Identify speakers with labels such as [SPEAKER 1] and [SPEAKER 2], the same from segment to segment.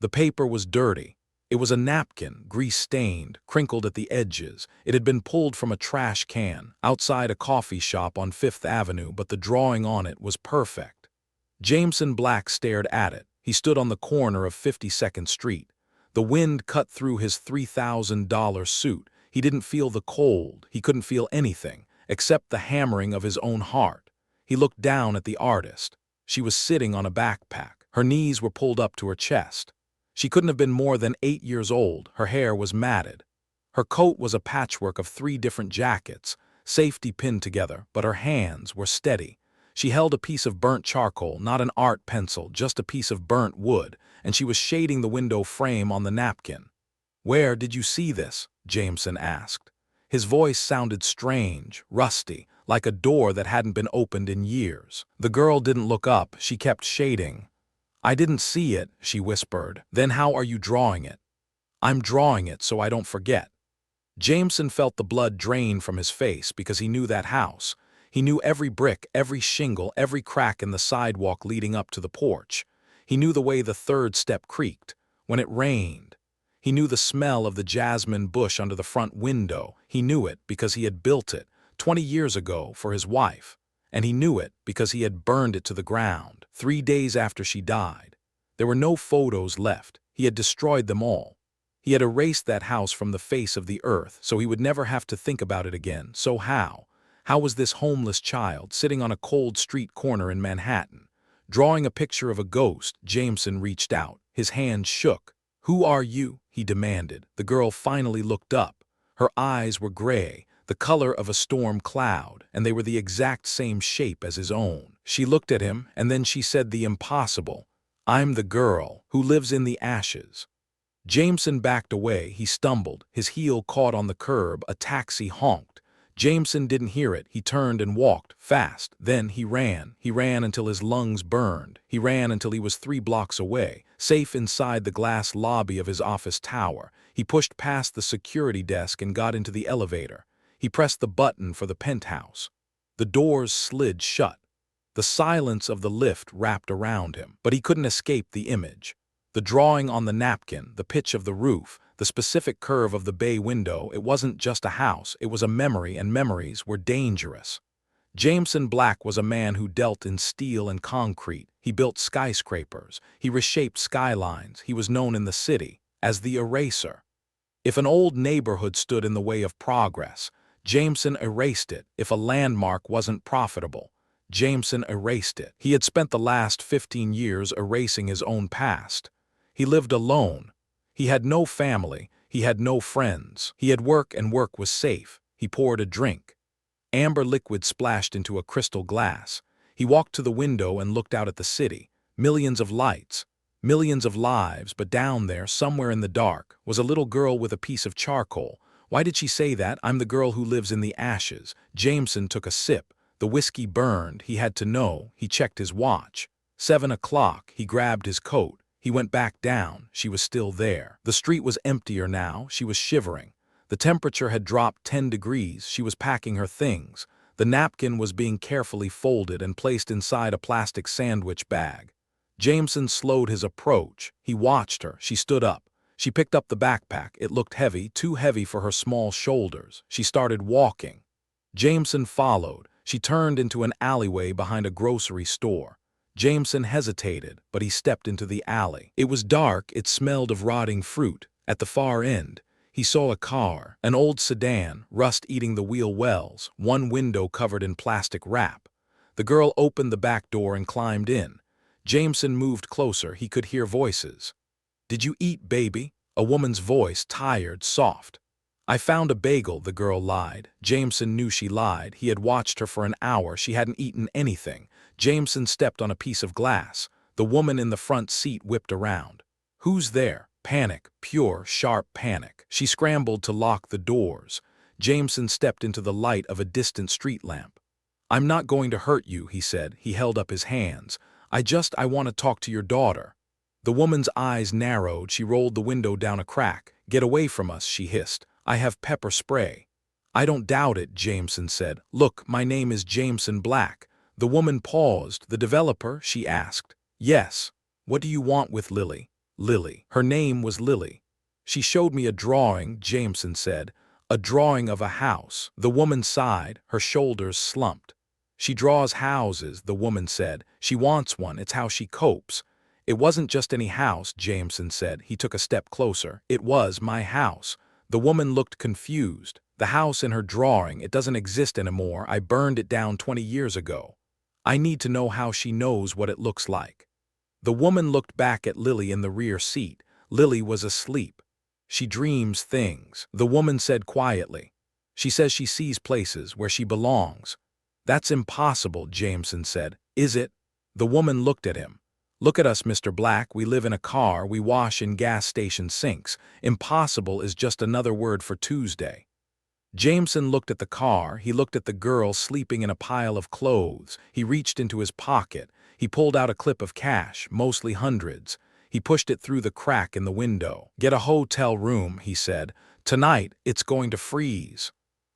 [SPEAKER 1] The paper was dirty. It was a napkin, grease-stained, crinkled at the edges. It had been pulled from a trash can, outside a coffee shop on Fifth Avenue, but the drawing on it was perfect. Jameson Black stared at it. He stood on the corner of 52nd Street. The wind cut through his $3,000 suit. He didn't feel the cold. He couldn't feel anything, except the hammering of his own heart. He looked down at the artist. She was sitting on a backpack. Her knees were pulled up to her chest. She couldn't have been more than 8 years old. Her hair was matted. Her coat was a patchwork of 3 different jackets, safety pinned together, but her hands were steady. She held a piece of burnt charcoal, not an art pencil, just a piece of burnt wood, and she was shading the window frame on the napkin. "Where did you see this?" Jameson asked. His voice sounded strange, rusty, like a door that hadn't been opened in years. The girl didn't look up. She kept shading. "I didn't see it," she whispered. "Then how are you drawing it?" "I'm drawing it so I don't forget." Jameson felt the blood drain from his face because he knew that house. He knew every brick, every shingle, every crack in the sidewalk leading up to the porch. He knew the way the third step creaked when it rained. He knew the smell of the jasmine bush under the front window. He knew it because he had built it 20 years ago for his wife. And he knew it because he had burned it to the ground 3 days after she died. There were no photos left. He had destroyed them all. He had erased that house from the face of the earth so he would never have to think about it again. So how? How was this homeless child sitting on a cold street corner in Manhattan? Drawing a picture of a ghost, Jameson reached out. His hand shook. "Who are you?" he demanded. The girl finally looked up. Her eyes were gray, the color of a storm cloud, and they were the exact same shape as his own. She looked at him, and then she said the impossible. "I'm the girl who lives in the ashes." Jameson backed away. He stumbled. His heel caught on the curb. A taxi honked. Jameson didn't hear it. He turned and walked, fast. Then he ran. He ran until his lungs burned. He ran until he was 3 blocks away, safe inside the glass lobby of his office tower. He pushed past the security desk and got into the elevator. He pressed the button for the penthouse. The doors slid shut. The silence of the lift wrapped around him, but he couldn't escape the image. The drawing on the napkin, the pitch of the roof, the specific curve of the bay window, it wasn't just a house, it was a memory, and memories were dangerous. Jameson Black was a man who dealt in steel and concrete. He built skyscrapers. He reshaped skylines. He was known in the city as the eraser. If an old neighborhood stood in the way of progress, Jameson erased it. If a landmark wasn't profitable, Jameson erased it. He had spent the last 15 years erasing his own past. He lived alone. He had no family. He had no friends. He had work, and work was safe. He poured a drink. Amber liquid splashed into a crystal glass. He walked to the window and looked out at the city. Millions of lights, millions of lives, but down there, somewhere in the dark, was a little girl with a piece of charcoal. Why did she say that? "I'm the girl who lives in the ashes." Jameson took a sip. The whiskey burned. He had to know. He checked his watch. 7 o'clock. He grabbed his coat. He went back down. She was still there. The street was emptier now. She was shivering. The temperature had dropped 10 degrees. She was packing her things. The napkin was being carefully folded and placed inside a plastic sandwich bag. Jameson slowed his approach. He watched her. She stood up. She picked up the backpack. It looked heavy, too heavy for her small shoulders. She started walking. Jameson followed. She turned into an alleyway behind a grocery store. Jameson hesitated, but he stepped into the alley. It was dark. It smelled of rotting fruit. At the far end, he saw a car, an old sedan, rust eating the wheel wells, one window covered in plastic wrap. The girl opened the back door and climbed in. Jameson moved closer. He could hear voices. "Did you eat, baby?" A woman's voice, tired, soft. "I found a bagel," the girl lied. Jameson knew she lied. He had watched her for an hour. She hadn't eaten anything. Jameson stepped on a piece of glass. The woman in the front seat whipped around. "Who's there?" Panic, pure, sharp panic. She scrambled to lock the doors. Jameson stepped into the light of a distant street lamp. "I'm not going to hurt you," he said. He held up his hands. I want to talk to your daughter." The woman's eyes narrowed. She rolled the window down a crack. "Get away from us," she hissed. "I have pepper spray." "I don't doubt it," Jameson said. "Look, my name is Jameson Black." The woman paused. "The developer?" she asked. "Yes." "What do you want with Lily?" Lily. Her name was Lily. She showed me a drawing, Jameson said. A drawing of a house. The woman sighed, her shoulders slumped. She draws houses, the woman said. She wants one, it's how she copes. It wasn't just any house, Jameson said. He took a step closer. It was my house. The woman looked confused. The house in her drawing, it doesn't exist anymore. I burned it down 20 years ago. I need to know how she knows what it looks like. The woman looked back at Lily in the rear seat. Lily was asleep. She dreams things, the woman said quietly. She says she sees places where she belongs. That's impossible, Jameson said. Is it? The woman looked at him. Look at us, Mr. Black. We live in a car. We wash in gas station sinks. Impossible is just another word for Tuesday. Jameson looked at the car. He looked at the girl sleeping in a pile of clothes. He reached into his pocket. He pulled out a clip of cash, mostly hundreds. He pushed it through the crack in the window. Get a hotel room, he said. Tonight, it's going to freeze.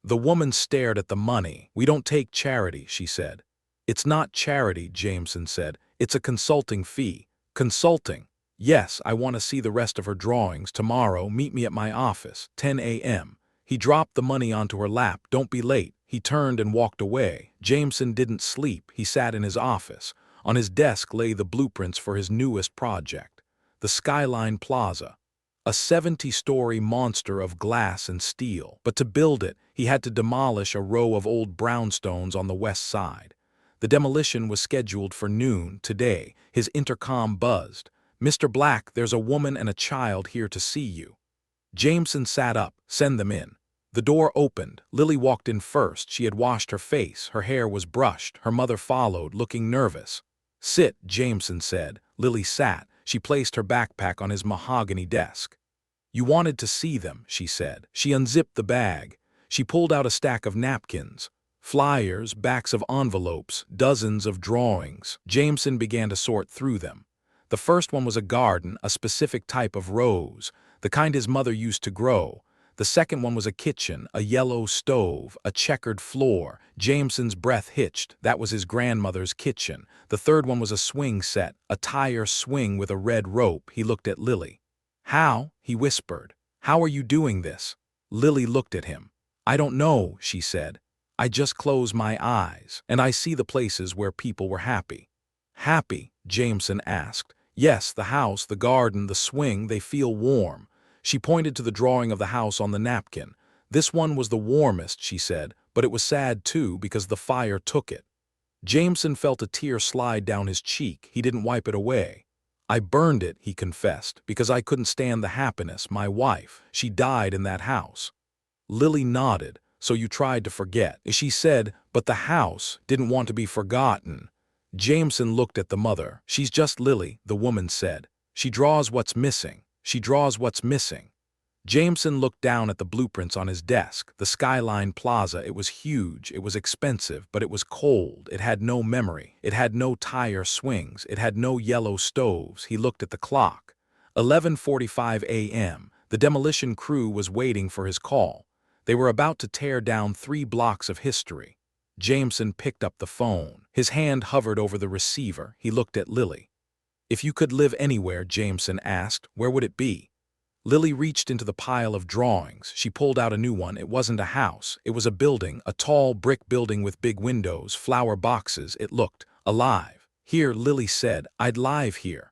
[SPEAKER 1] The woman stared at the money. We don't take charity, she said. It's not charity, Jameson said. It's a consulting fee. Consulting? Yes, I want to see the rest of her drawings. Tomorrow, meet me at my office, 10 a.m. He dropped the money onto her lap. Don't be late. He turned and walked away. Jameson didn't sleep. He sat in his office. On his desk lay the blueprints for his newest project, the Skyline Plaza, a 70-story monster of glass and steel. But to build it, he had to demolish a row of old brownstones on the west side. The demolition was scheduled for noon today. His intercom buzzed. Mr. Black, there's a woman and a child here to see you. Jameson sat up. Send them in. The door opened. Lily walked in first. She had washed her face. Her hair was brushed. Her mother followed, looking nervous. Sit, Jameson said. Lily sat. She placed her backpack on his mahogany desk. You wanted to see them, she said. She unzipped the bag. She pulled out a stack of napkins, flyers, backs of envelopes, dozens of drawings. Jameson began to sort through them. The first one was a garden, a specific type of rose, the kind his mother used to grow. The second one was a kitchen, a yellow stove, a checkered floor. Jameson's breath hitched. That was his grandmother's kitchen. The third one was a swing set, a tire swing with a red rope. He looked at Lily. How? He whispered. How are you doing this? Lily looked at him. I don't know, she said. I just close my eyes, and I see the places where people were happy. Happy? Jameson asked. Yes, the house, the garden, the swing, they feel warm. She pointed to the drawing of the house on the napkin. This one was the warmest, she said, but it was sad too because the fire took it. Jameson felt a tear slide down his cheek. He didn't wipe it away. I burned it, he confessed, because I couldn't stand the happiness. My wife, she died in that house. Lily nodded. So you tried to forget. She said, but the house didn't want to be forgotten. Jameson looked at the mother. She's just Lily, the woman said. She draws what's missing. She draws what's missing. Jameson looked down at the blueprints on his desk. The Skyline Plaza, it was huge, it was expensive, but it was cold. It had no memory. It had no tire swings. It had no yellow stoves. He looked at the clock. 11:45 a.m. The demolition crew was waiting for his call. They were about to tear down 3 blocks of history. Jameson picked up the phone. His hand hovered over the receiver. He looked at Lily. If you could live anywhere, Jameson asked, where would it be? Lily reached into the pile of drawings. She pulled out a new one. It wasn't a house. It was a building, a tall brick building with big windows, flower boxes. It looked alive. Here, Lily said, I'd live here.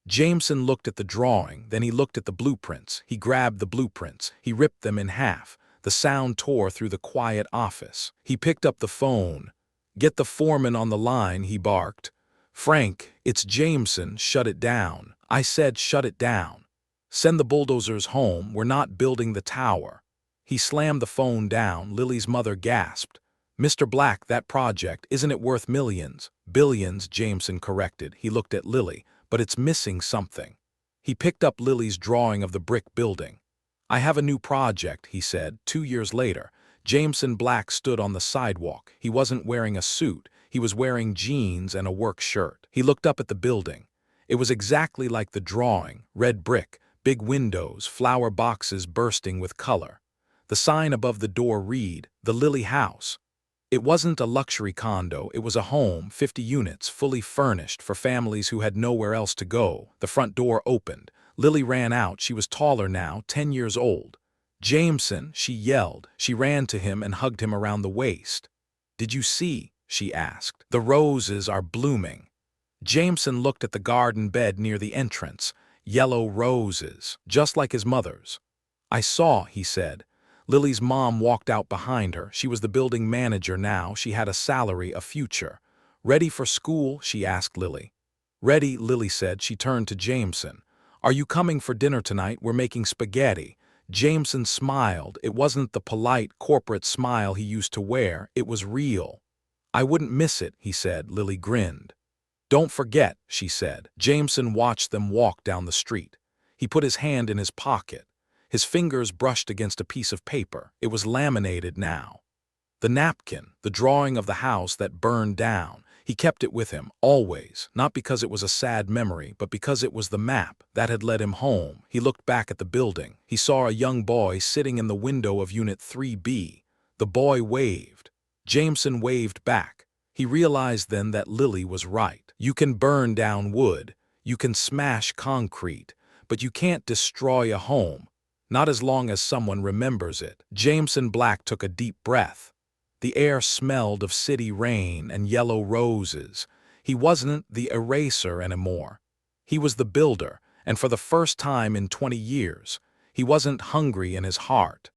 [SPEAKER 1] Jameson looked at the drawing. Then he looked at the blueprints. He grabbed the blueprints. He ripped them in half. The sound tore through the quiet office. He picked up the phone. Get the foreman on the line, he barked. Frank, it's Jameson. Shut it down. I said shut it down. Send the bulldozers home. We're not building the tower. He slammed the phone down. Lily's mother gasped. Mr. Black, that project, isn't it worth millions? Billions, Jameson corrected. He looked at Lily, but it's missing something. He picked up Lily's drawing of the brick building. I have a new project, he said. 2 years later, Jameson Black stood on the sidewalk. He wasn't wearing a suit. He was wearing jeans and a work shirt. He looked up at the building. It was exactly like the drawing, red brick, big windows, flower boxes bursting with color. The sign above the door read, The Lily House. It wasn't a luxury condo. It was a home, 50 units, fully furnished for families who had nowhere else to go. The front door opened. Lily ran out. She was taller now, 10 years old. "Jameson," she yelled. She ran to him and hugged him around the waist. "Did you see?" she asked. "The roses are blooming." Jameson looked at the garden bed near the entrance. Yellow roses, just like his mother's. "I saw," he said. Lily's mom walked out behind her. She was the building manager now. She had a salary, a future. "Ready for school?" she asked Lily. "Ready," Lily said. She turned to Jameson. "Are you coming for dinner tonight? We're making spaghetti." Jameson smiled. It wasn't the polite, corporate smile he used to wear. It was real. "I wouldn't miss it," he said. Lily grinned. "Don't forget," she said. Jameson watched them walk down the street. He put his hand in his pocket. His fingers brushed against a piece of paper. It was laminated now. The napkin, the drawing of the house that burned down. He kept it with him, always, not because it was a sad memory, but because it was the map that had led him home. He looked back at the building. He saw a young boy sitting in the window of Unit 3B. The boy waved. Jameson waved back. He realized then that Lily was right. You can burn down wood, you can smash concrete, but you can't destroy a home, not as long as someone remembers it. Jameson Black took a deep breath. The air smelled of city rain and yellow roses. He wasn't the eraser anymore. He was the builder, and for the first time in 20 years, he wasn't hungry in his heart.